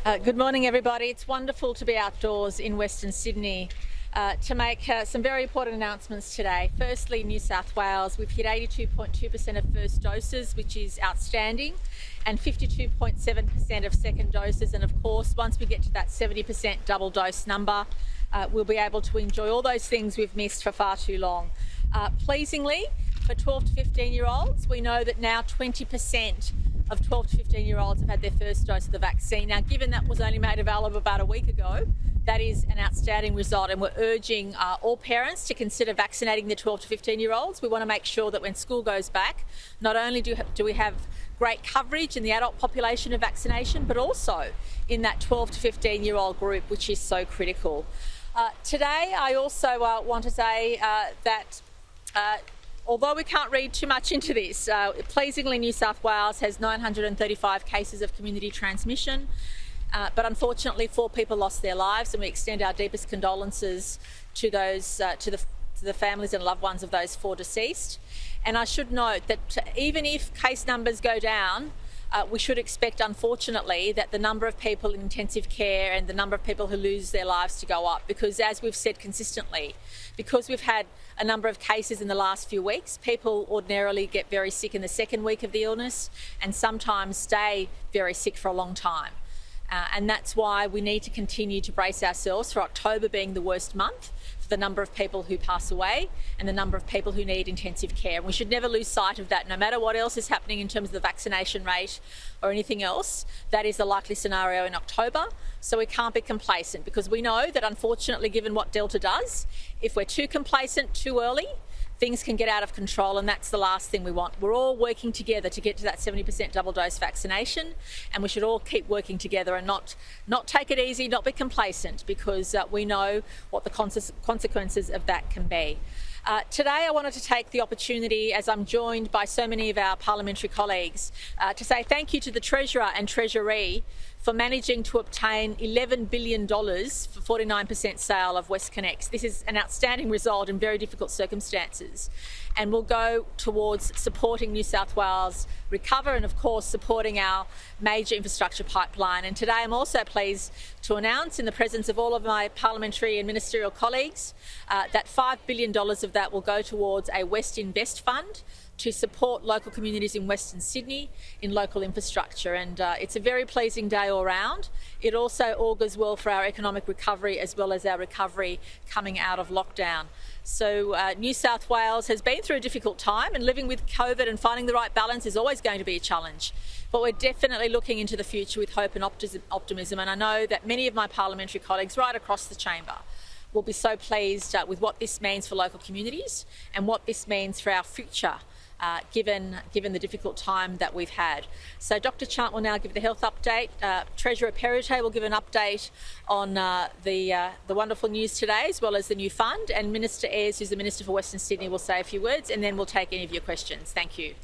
Good morning, everybody. It's wonderful to be outdoors in Western Sydney to make some very important announcements today. Firstly, New South Wales, we've hit 82.2% of first doses, which is outstanding, and 52.7% of second doses. And of course, once we get to that 70% double dose number, we'll be able to enjoy all those things we've missed for far too long. Pleasingly, for 12 to 15-year-olds, we know that now 20% of 12 to 15-year-olds have had their first dose of the vaccine. Now, given that was only made available about a week ago, that is an outstanding result, and we're urging all parents to consider vaccinating their 12 to 15-year-olds. We want to make sure that when school goes back, not only do we have great coverage in the adult population of vaccination, but also in that 12 to 15-year-old group, which is so critical. Today, I also want to say that although we can't read too much into this, pleasingly New South Wales has 935 cases of community transmission, but unfortunately 4 people lost their lives, and we extend our deepest condolences to those to the families and loved ones of those 4 deceased. And I should note that even if case numbers go down, we should expect, unfortunately, that the number of people in intensive care and the number of people who lose their lives to go up, because as we've said consistently, because we've had a number of cases in the last few weeks, people ordinarily get very sick in the second week of the illness and sometimes stay very sick for a long time. And that's why we need to continue to brace ourselves for October being the worst month for the number of people who pass away and the number of people who need intensive care. And we should never lose sight of that, no matter what else is happening in terms of the vaccination rate or anything else. That is a likely scenario in October. So we can't be complacent, because we know that, unfortunately, given what Delta does, if we're too complacent too early, things can get out of control, and that's the last thing we want. We're all working together to get to that 70% double dose vaccination, and we should all keep working together and not take it easy, not be complacent, because we know what the consequences of that can be. Today I wanted to take the opportunity, as I'm joined by so many of our parliamentary colleagues, to say thank you to the Treasurer and Treasury for managing to obtain $11 billion for 49% sale of WestConnex. This is an outstanding result in very difficult circumstances, and will go towards supporting New South Wales recover and, of course, supporting our major infrastructure pipeline. And today I'm also pleased to announce, in the presence of all of my parliamentary and ministerial colleagues, that $5 billion of that will go towards a West Invest Fund to support local communities in Western Sydney in local infrastructure. And it's a very pleasing day all round. It also augurs well for our economic recovery, as well as our recovery coming out of lockdown. So New South Wales has been through a difficult time, and living with COVID and finding the right balance is always going to be a challenge. But we're definitely looking into the future with hope and optimism. And I know that many of my parliamentary colleagues right across the chamber will be so pleased with what this means for local communities and what this means for our future, given the difficult time that we've had. So Dr. Chant will now give the health update. Treasurer Berejiklian will give an update on the wonderful news today, as well as the new fund. And Minister Ayres, who's the Minister for Western Sydney, will say a few words, and then we'll take any of your questions. Thank you.